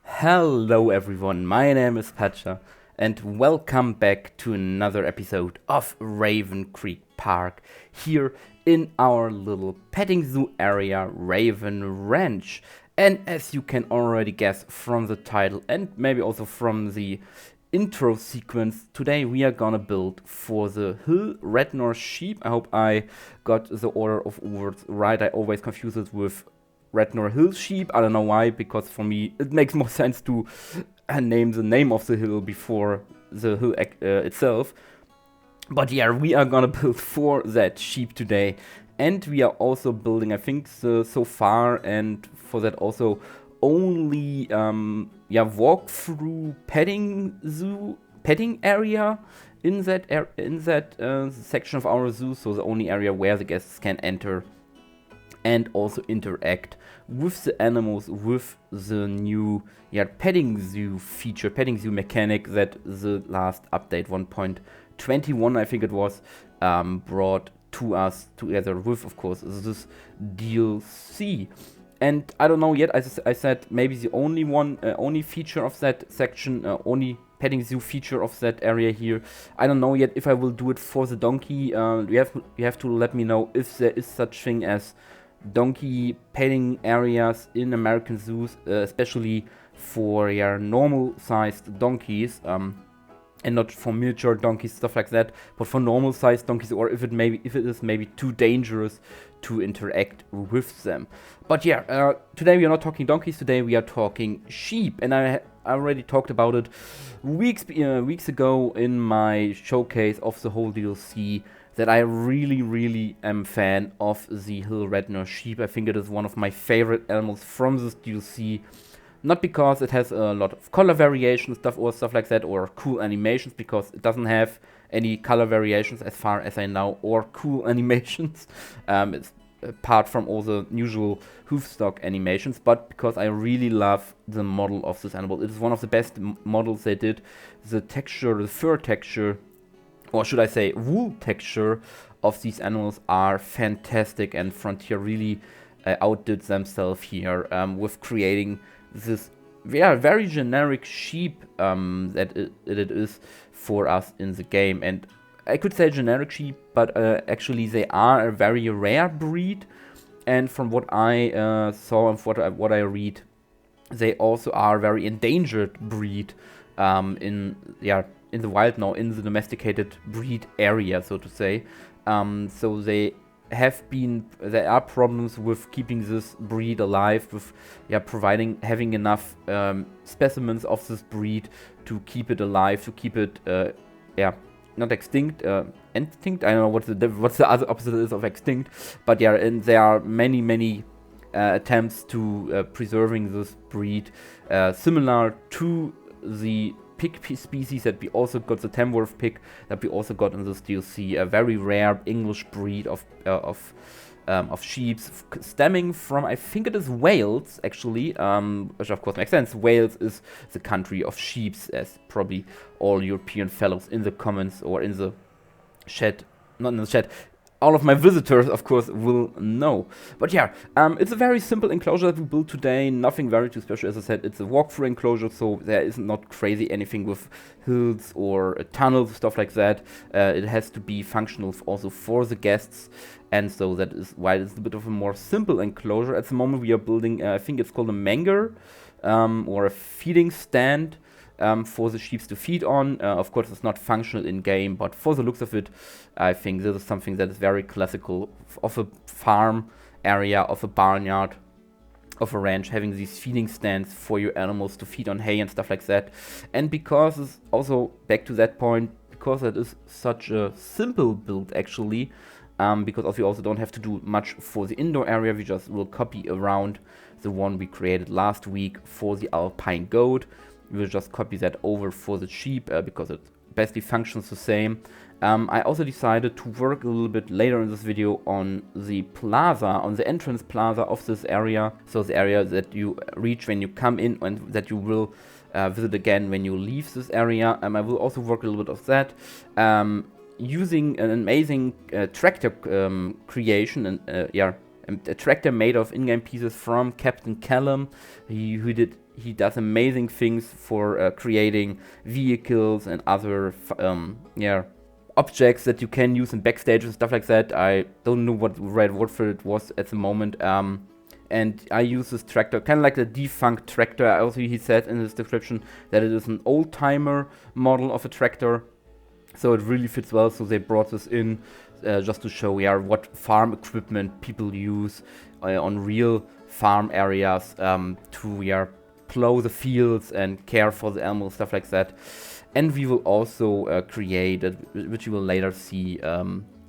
Hello everyone, my name is Patcha and welcome back to another episode of Raven Creek Park here in our little petting zoo area, Raven Ranch. And as you can already guess from the title and maybe also from the intro sequence, today we are gonna build for the Hill Radnor Sheep. I hope I got the order of words right. I always confuse it with Radnor Hill Sheep. I don't know why, because for me it makes more sense to name the name of the hill before the hill itself. But yeah, we are gonna build for that sheep today, and we are also building, I think, the so far, and for that also only walk-through petting area in that section of our zoo. So the only area where the guests can enter and also interact with the animals, with the new petting zoo feature, petting zoo mechanic that the last update 1.21 I think it was brought to us, together with, of course, this DLC. And I don't know yet, as I said, maybe the only feature of that section, only petting zoo feature of that area here. I don't know yet if I will do it for the donkey. You have to let me know if there is such thing as donkey petting areas in American zoos, especially for normal sized donkeys, and not for miniature donkeys, stuff like that, but for normal sized donkeys, or if it is maybe too dangerous to interact with them. But yeah, today we are not talking donkeys, today we are talking sheep, and I already talked about it weeks ago in my showcase of the whole DLC, that I really am fan of the Hill Radnor Sheep. I think it is one of my favorite animals from this DLC. Not because it has a lot of color variation stuff like that, or cool animations, because it doesn't have any color variations as far as I know, or cool animations. It's apart from all the usual hoofstock animations, but because I really love the model of this animal. It is one of the best models they did. The texture, the fur texture, or should I say wool texture of these animals are fantastic, and Frontier really outdid themselves here with creating this very generic sheep that it is for us in the game. And I could say generic sheep, but actually they are a very rare breed, and from what I saw and what I read, they also are a very endangered breed in the wild now, in the domesticated breed area, so to say. So there are problems with keeping this breed alive, with having enough specimens of this breed to keep it alive, to keep it not extinct, extinct. I don't know what's the other opposite is of extinct, but yeah, and there are many attempts to preserving this breed, similar to the pig species that we also got, the Tamworth pig that we also got in this DLC, a very rare English breed of sheep, stemming from, I think it is Wales, actually, which of course makes sense. Wales is the country of sheep, as probably all European fellows in the comments or in the chat, not in the chat, all of my visitors, of course, will know. But yeah, it's a very simple enclosure that we built today. Nothing very too special. As I said, it's a walkthrough enclosure, so there is not crazy anything with hills or tunnels, stuff like that. It has to be functional also for the guests, and so that is why it's a bit of a more simple enclosure. At the moment, we are building, I think it's called a manger, or a feeding stand, for the sheep to feed on. Of course, it's not functional in game, but for the looks of it, I think this is something that is very classical of a farm area, of a barnyard, of a ranch, having these feeding stands for your animals to feed on hay and stuff like that. And because it's also back to that point, because it is such a simple build actually, because we also don't have to do much for the indoor area. We just will copy around the one we created last week for the alpine goat. We will just copy that over for the sheep because it basically functions the same. I also decided to work a little bit later in this video on the plaza, on the entrance plaza of this area. So the area that you reach when you come in and that you will visit again when you leave this area. I will also work a little bit of that. Using an amazing tractor creation and a tractor made of in-game pieces from Captain Callum. He does amazing things for creating vehicles and other objects that you can use in backstage and stuff like that. I don't know what the right word for it was at the moment. And I use this tractor, kind of like the defunct tractor. Also, he said in his description that it is an old-timer model of a tractor. So it really fits well. So they brought this in just to show what farm equipment people use on real farm areas to plow the fields and care for the animals, stuff like that. And we will also create, which you will later see,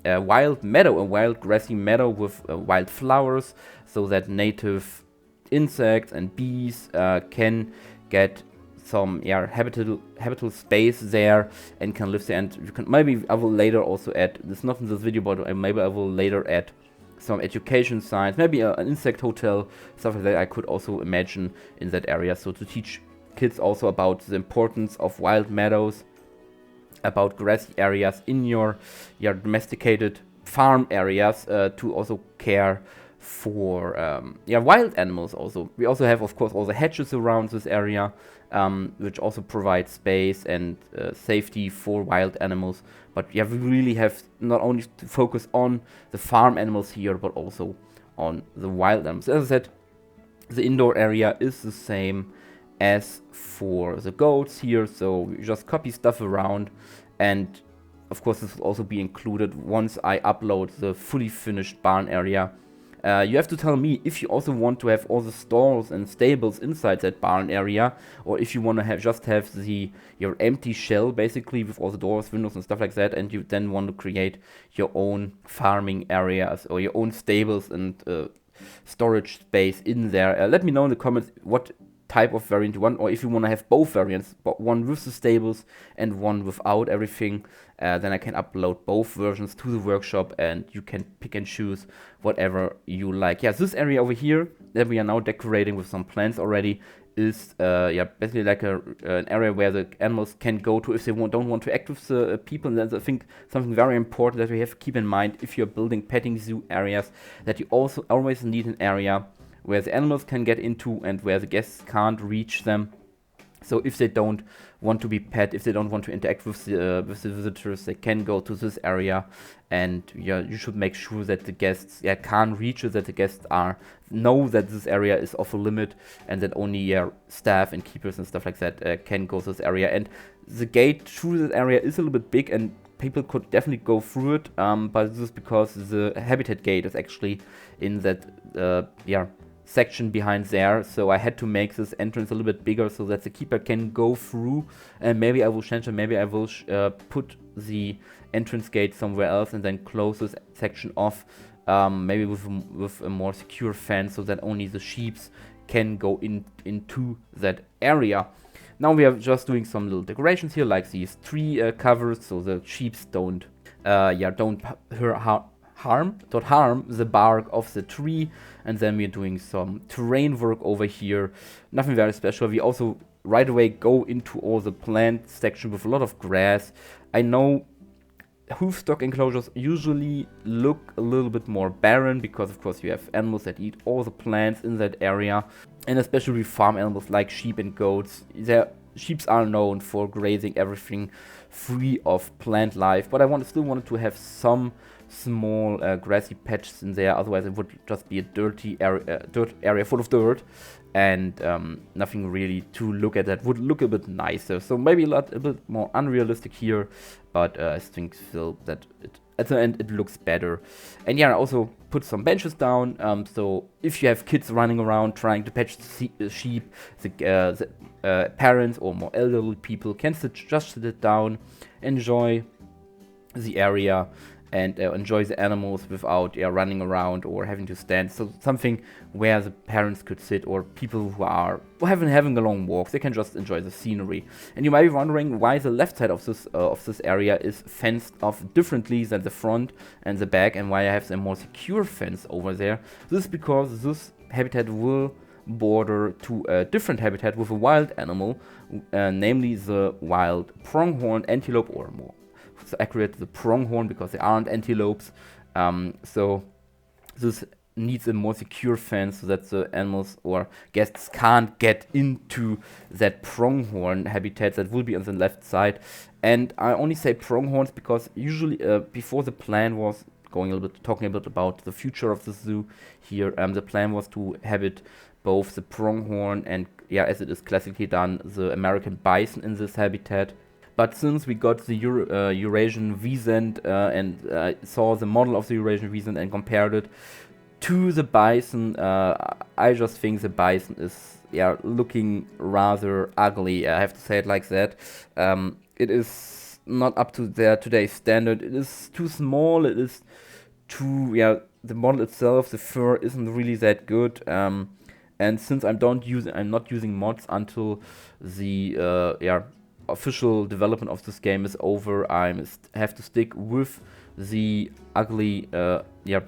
a wild meadow, a wild grassy meadow with wild flowers, so that native insects and bees can get some habitable space there and can live there. And you can, maybe I will later also add, it's not in this video, but maybe I will later add some education signs, maybe an insect hotel, stuff like that I could also imagine in that area. So to teach kids also about the importance of wild meadows, about grassy areas in your domesticated farm areas, to also care for wild animals also. We also have, of course, all the hedges around this area, which also provide space and safety for wild animals. But we really have not only to focus on the farm animals here, but also on the wild animals. As I said, the indoor area is the same as for the goats here, so you just copy stuff around, and of course this will also be included once I upload the fully finished barn area. You have to tell me if you also want to have all the stalls and stables inside that barn area, or if you want to just have your empty shell basically with all the doors, windows and stuff like that, and you then want to create your own farming areas or your own stables and storage space in there. Let me know in the comments what type of variant you want, or if you want to have both variants, but one with the stables and one without everything, then I can upload both versions to the workshop and you can pick and choose whatever you like. This area over here that we are now decorating with some plants already is basically like an area where the animals can go to if they don't want to act with the people. And that's, I think, something very important that we have to keep in mind if you're building petting zoo areas, that you also always need an area where the animals can get into and where the guests can't reach them. So if they don't want to be pet, if they don't want to interact with the visitors, they can go to this area. And you should make sure that the guests can't reach it, that the guests know that this area is off a limit, and that only staff and keepers and stuff like that can go to this area. And the gate through this area is a little bit big, and people could definitely go through it, but this is because the habitat gate is actually in that section behind there, so I had to make this entrance a little bit bigger so that the keeper can go through. And maybe I will change it, maybe I will put the entrance gate somewhere else and then close this section off, maybe with a more secure fence, so that only the sheep can go into that area. Now we are just doing some little decorations here, like these tree covers, so the sheep don't harm the bark of the tree. And then we're doing some terrain work over here, nothing very special. We also right away go into all the plant section with a lot of grass. I know hoofstock enclosures usually look a little bit more barren because of course you have animals that eat all the plants in that area, and especially farm animals like sheep and goats. Sheep are known for grazing everything free of plant life, but I still wanted to have some small grassy patches in there, otherwise it would just be a dirty area full of dirt, and nothing really to look at that would look a bit nicer. So maybe a bit more unrealistic here, but I think still that at the end it looks better. And I also put some benches down, so if you have kids running around trying to patch the sheep, parents or more elderly people can just sit down, enjoy the area, and enjoy the animals without running around or having to stand. So something where the parents could sit, or people who are having a long walk, they can just enjoy the scenery. And you might be wondering why the left side of this area is fenced off differently than the front and the back, and why I have a more secure fence over there. This is because this habitat will border to a different habitat with a wild animal, namely the wild pronghorn antelope, or more so accurate, the pronghorn, because they aren't antelopes. So this needs a more secure fence so that the animals or guests can't get into that pronghorn habitat that will be on the left side. And I only say pronghorns because usually before the plan was talking a bit about the future of the zoo here, the plan was to habit both the pronghorn and, as it is classically done, the American bison in this habitat. But since we got the Eurasian Wiesent and saw the model of the Eurasian Wiesent and compared it to the bison, I just think the bison is looking rather ugly. I have to say it like that. It is not up to their today's standard. It is too small. It is too the model itself, the fur isn't really that good. And since I'm not using mods until the official development of this game is over, I have to stick with the ugly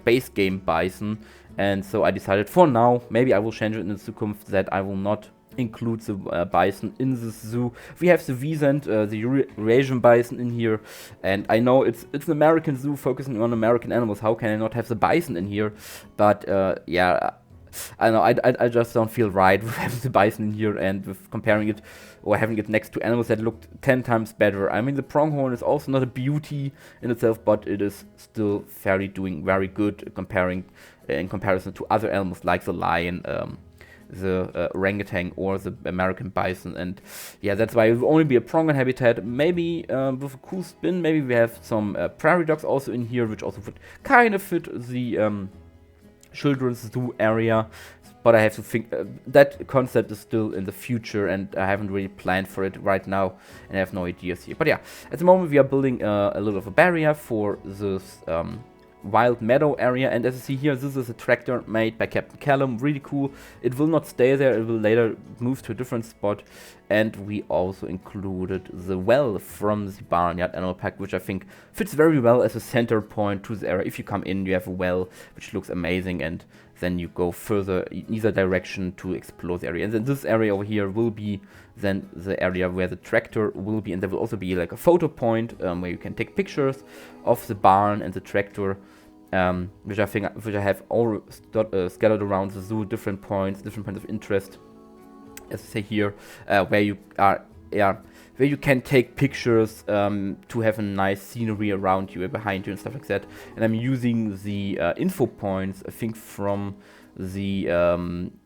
base game bison. And so I decided for now, maybe I will change it in the Zukunft, that I will not include the bison in this zoo. We have the Wiesent, the Eurasian bison in here, and I know it's an American zoo focusing on American animals. How can I not have the bison in here? But I know I just don't feel right with having the bison in here and with comparing it or having it next to animals that looked 10 times better. I mean, the pronghorn is also not a beauty in itself, but it is still doing very good in comparison to other animals like the lion, the orangutan, or the American bison. And that's why it will only be a pronghorn habitat. Maybe with a cool spin, maybe we have some prairie dogs also in here, which also would kind of fit the children's zoo area, but I have to think that concept is still in the future, and I haven't really planned for it right now, and I have no ideas here. But at the moment we are building a little of a barrier for this wild meadow area, and as you see here, this is a tractor made by Captain Callum. Really cool. It will not stay there, it will later move to a different spot. And we also included the well from the Barnyard Animal Park, which I think fits very well as a center point to the area. If you come in, you have a well which looks amazing, and then you go further in either direction to explore the area. And then this area over here will be then the area where the tractor will be, and there will also be like a photo point where you can take pictures of the barn and the tractor, which I have all scattered around the zoo, different points of interest, as I say here, where you can take pictures to have a nice scenery around you and behind you and stuff like that. And I'm using the info points, I think, from the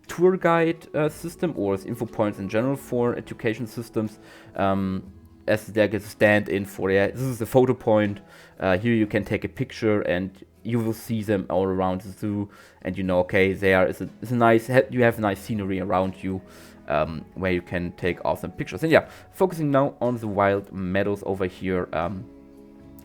tour guide system, or the info points in general for education systems, as there gets a stand-in for this is the photo point. Here you can take a picture and you will see them all around the zoo, and okay, there is a nice, you have a nice scenery around you, where you can take awesome pictures. And focusing now on the wild meadows over here, a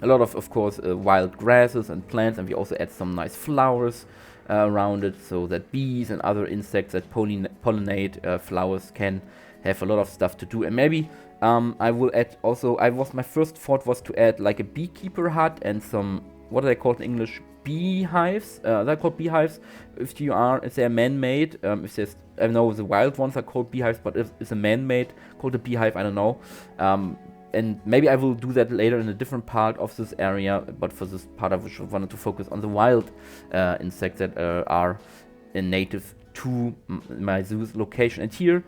lot of course, wild grasses and plants, and we also add some nice flowers around it, so that bees and other insects that pollinate flowers can have a lot of stuff to do. And maybe I will add also, my first thought was to add like a beekeeper hut and some, what are they called in English? Beehives. They're called beehives. If they're man-made, I know the wild ones are called beehives, but if it's a man-made called a beehive, I don't know. And maybe I will do that later in a different part of this area, but for this part I wanted to focus on the wild insects that are native to my zoo's location. And here,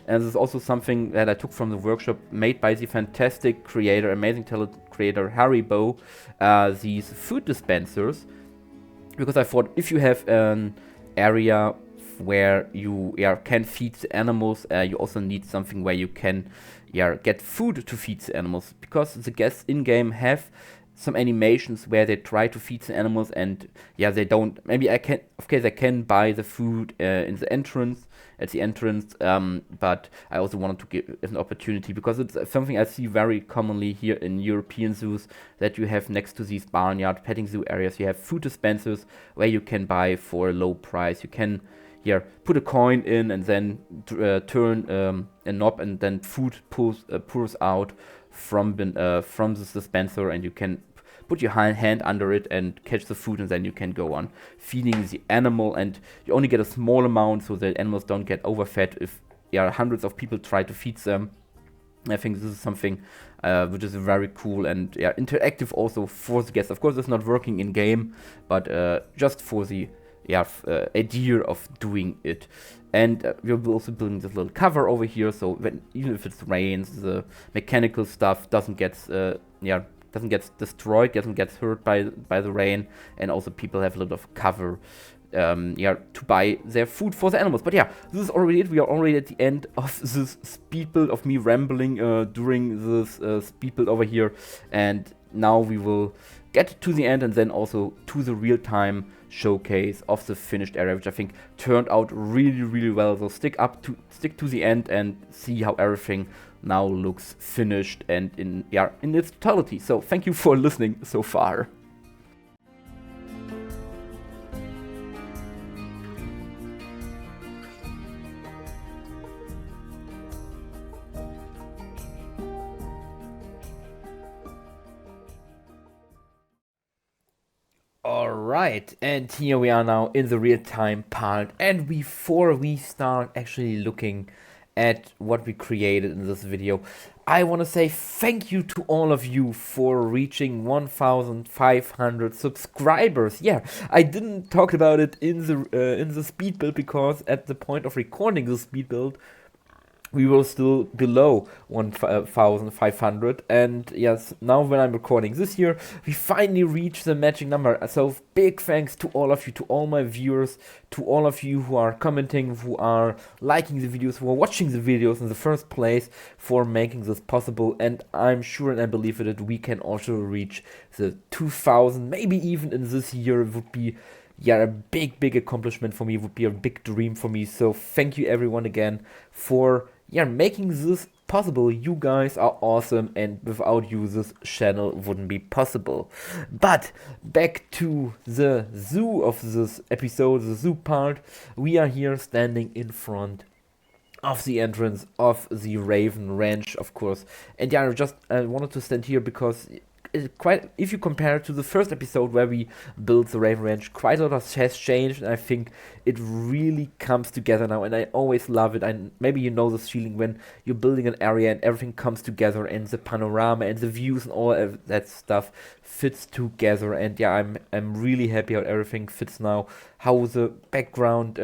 and this is also something that I took from the workshop made by the fantastic creator, amazing talent creator Harry Bow, these food dispensers, because I thought if you have an area where you can feed the animals, you also need something where you can get food to feed the animals, because the guests in-game have some animations where they try to feed the animals, and yeah, they don't. Maybe I can buy the food in the entrance at the entrance, but I also wanted to give an opportunity, because it's something I see very commonly here in European zoos, that you have next to these barnyard petting zoo areas, you have food dispensers where you can buy for a low price. You can put a coin in and then turn a knob, and then food pours out from this dispenser, and you can put your hand under it and catch the food, and then you can go on feeding the animal, and you only get a small amount so that animals don't get overfed if hundreds of people try to feed them. I think this is something which is very cool and interactive also for the guests. Of course, it's not working in game, but just for the idea of doing it. And we're also building this little cover over here, so even if it rains, the mechanical stuff doesn't get destroyed, doesn't get hurt by the rain, and also people have a little of cover to buy their food for the animals. But yeah, this is already it. We are already at the end of this speed build, of me rambling during this speed build over here, and now we will get to the end and then also to the real-time showcase of the finished area, which I think turned out really, really well. So stick to the end and see how everything now looks finished and in its totality. So thank you for listening so far. Alright, and here we are now in the real-time part, and before we start actually looking at what we created in this video, I want to say thank you to all of you for reaching 1,500 subscribers. Yeah, I didn't talk about it in the speed build, because at the point of recording the speed build we were still below 1,500, and yes, now when I'm recording this year, we finally reached the magic number. So big thanks to all of you, to all my viewers, to all of you who are commenting, who are liking the videos, who are watching the videos in the first place, for making this possible. And I'm sure and I believe that we can also reach the 2,000, maybe even in this year. It would be a big accomplishment for me. It would be a big dream for me. So thank you everyone again for making this possible. You guys are awesome, and without you this channel wouldn't be possible. But back to the zoo of this episode, the zoo part. We are here standing in front of the entrance of the Raven Ranch, of course. And I wanted to stand here because if you compare it to the first episode where we built the Raven Ranch, quite a lot has changed, and I think it really comes together now, and I always love it. And maybe you know this feeling when you're building an area and everything comes together, and the panorama and the views and all of that stuff fits together. And I'm really happy how everything fits now, how the background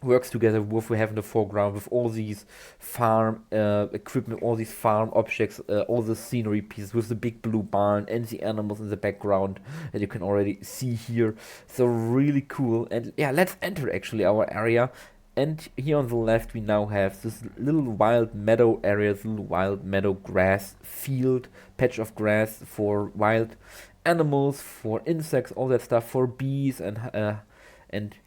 works together with we have in the foreground, with all these farm equipment, all these farm objects, all the scenery pieces, with the big blue barn and the animals in the background that you can already see here. So really cool. And let's enter actually our area. And here on the left we now have this little wild meadow area, this little wild meadow grass field, patch of grass for wild animals, for insects, all that stuff, for bees and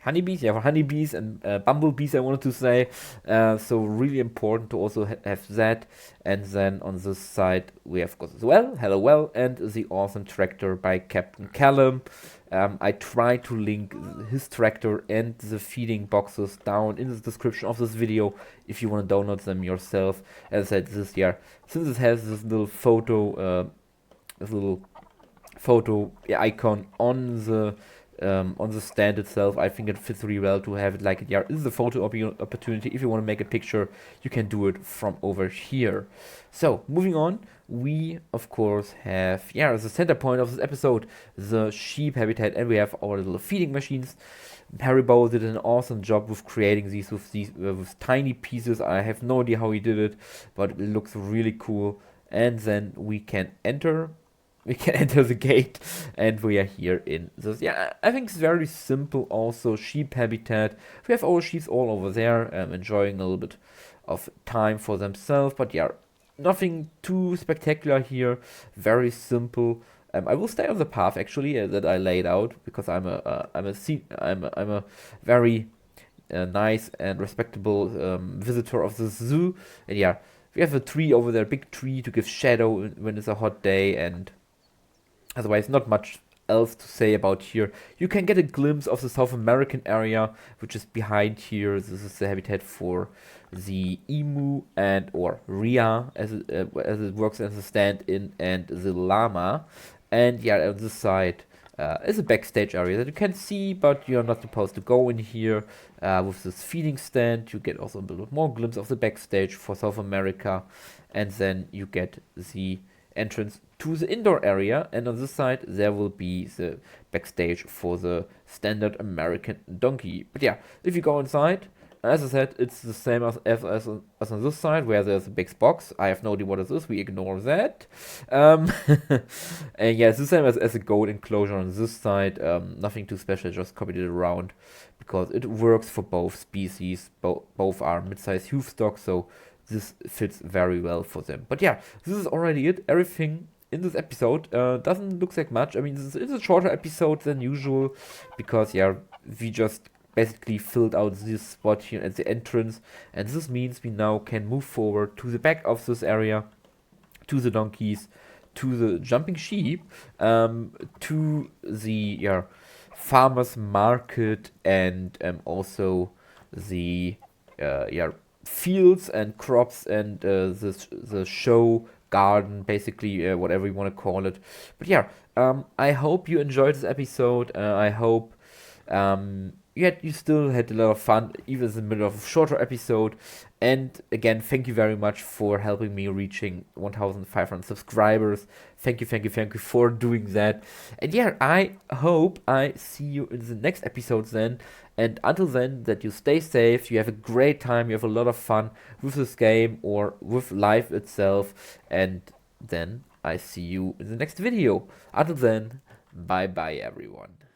honeybees, for honeybees and bumblebees, I wanted to say. So really important to also have that. And then on this side we have, of course, as well, Hello Well, and the awesome tractor by Captain Callum. I try to link his tractor and the feeding boxes down in the description of this video if you want to download them yourself. As I said, this year, since it has this little photo icon on the stand itself, I think it fits really well to have it like it. This is a photo opportunity. If you want to make a picture, you can do it from over here. So moving on, we of course have the center point of this episode, the sheep habitat, and we have our little feeding machines. Haribo did an awesome job with creating these with tiny pieces. I have no idea how he did it, but it looks really cool. And then we can enter the gate, and we are here in this. I think it's very simple. Also, sheep habitat. We have our sheep all over there, enjoying a little bit of time for themselves. But nothing too spectacular here. Very simple. I will stay on the path actually that I laid out, because I'm a very nice and respectable visitor of the zoo. And yeah, we have a tree over there, big tree to give shadow when it's a hot day, and otherwise not much else to say about here. You can get a glimpse of the South American area, which is behind here. This is the habitat for the emu and or rhea, as it works as a stand-in, and the llama. And yeah, on this side is a backstage area that you can see, but you're not supposed to go in here. With this feeding stand, you get also a little bit more glimpse of the backstage for South America, and then you get the entrance to the indoor area, and on this side there will be the backstage for the standard American donkey. But yeah, if you go inside, as I said, it's the same as on this side, where there's a big box. I have no idea what it is, we ignore that. And yeah, it's the same as a goat enclosure on this side. Nothing too special, just copied it around, because it works for both species. Both are mid-sized hoof stock, so this fits very well for them. But yeah, this is already it. Everything in this episode doesn't look like much. I mean, this is a shorter episode than usual, because yeah, we just basically filled out this spot here at the entrance, and this means we now can move forward to the back of this area, to the donkeys, to the jumping sheep, to the farmers market, and also the fields and crops, and the show garden, basically, whatever you want to call it. But yeah, I hope you enjoyed this episode. I hope yet you still had a lot of fun, even in the middle of a shorter episode. And again, thank you very much for helping me reaching 1,500 subscribers. Thank you for doing that. And yeah, I hope I see you in the next episodes then. And until then, that you stay safe, you have a great time, you have a lot of fun with this game or with life itself. And then I see you in the next video. Until then, bye bye everyone.